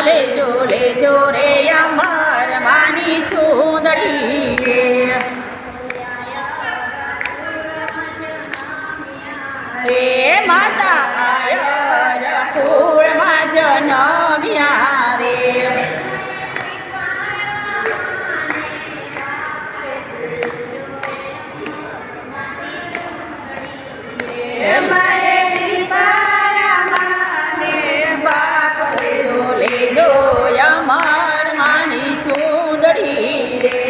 લેજો લેજો રે અમર માની ચૂંદડી રે રે માતા આયર કુળમાં જન્મ્યા રે લેજો અમર માની ચૂંદડી રે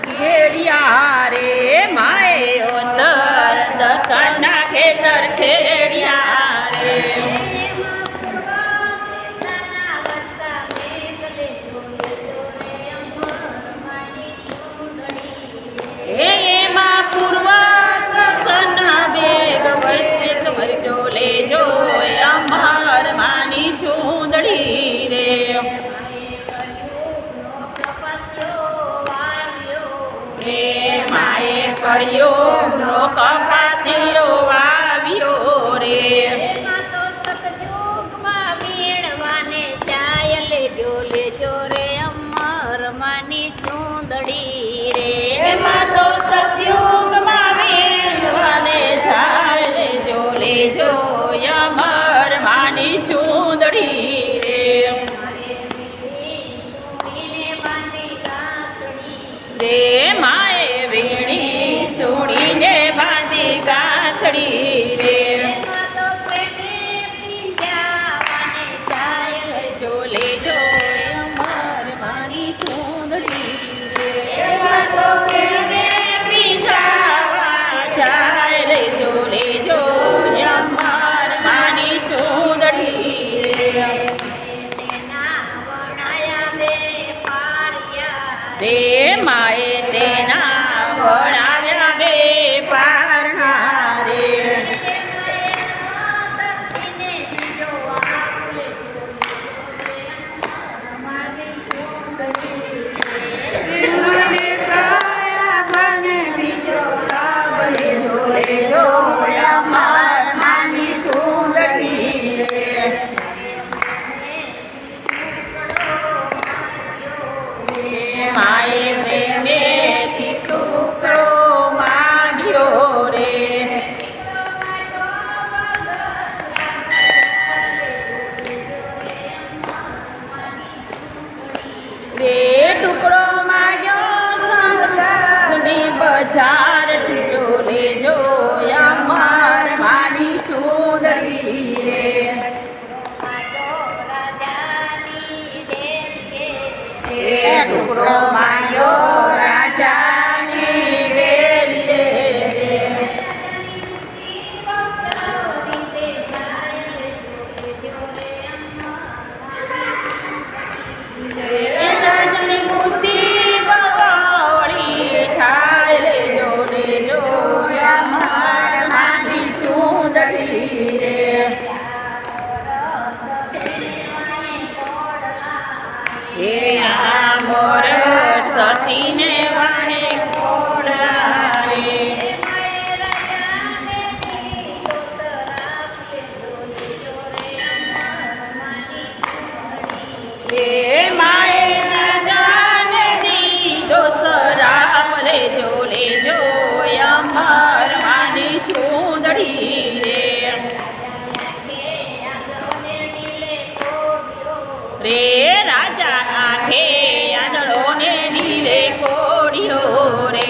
ખેડિયા રે માએ ઓતર દકણના ખેતર ખેડિયા રે એમાં પૂર્વ દકણના બેગ વર્ષે ખબરજો લેજો અમર માની ચૂંદડી રે માએ કર્યો નો કપાસિયો વાવ્યો રે લેજો લેજો રે અમર માની ચૂંદડી રે એમાં તો સતયુગમાં વીણવાને જાય લેજો લેજો અમર માની ચૂંદડી રે રે માએ વીણી સુણીને બાંધી ગાંસડી રે લેજો લેજો અમર માની ચૂંદડી રે બીજાવા જાય લેજો લેજો અમર માની ચૂંદડી રે રે માએ તેના વણાવ્યા બે પારણા રે લેજો અમર માની ચૂંદડી રે માએ પ્રેમેથી ટુકડો માંગ્યો રે રે ટુકડો માંગ્યો ની બજાર તૂટ્યો લેજો અમર માની ચૂંદડી રે ટુકડો માંગ્યો રાજાની ડેલીએ રે રાજાની બુદ્ધિ બવાવળી થાય લેજો લેજો અમર માની ચૂંદડી રે એ આ મોર સતીને વાહે કોડા રે એ માએ રાજાને દીધો સરાપ લેજો લેજો અમર માની ચૂંદડી રે રે રાજા આંખે આંધળોને નીલે કોડિયો રે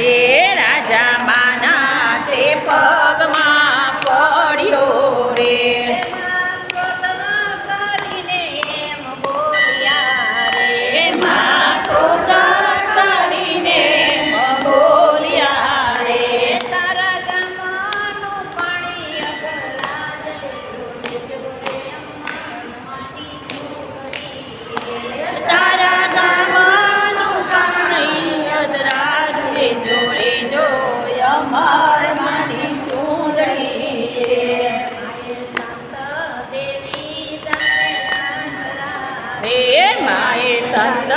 એ રાજા માના તે પગમાં પડ્યો રે એમાં ક્રોધ કરીને બોલ્યા રે તારા ગામનું પાણી અધરાજ લેજો લેજો અમર માની ચૂંદડી રે માએ સંત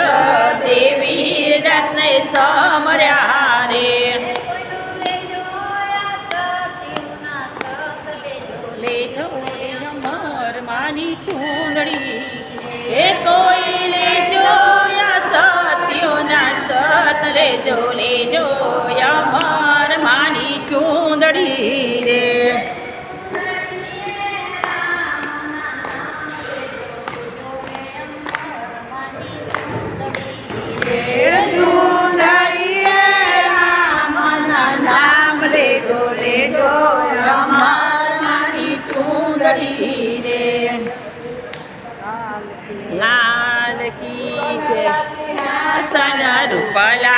દેવી દાસને સમર્યા રે ચૂંદડી રે લાલ કી જય સન રૂપલા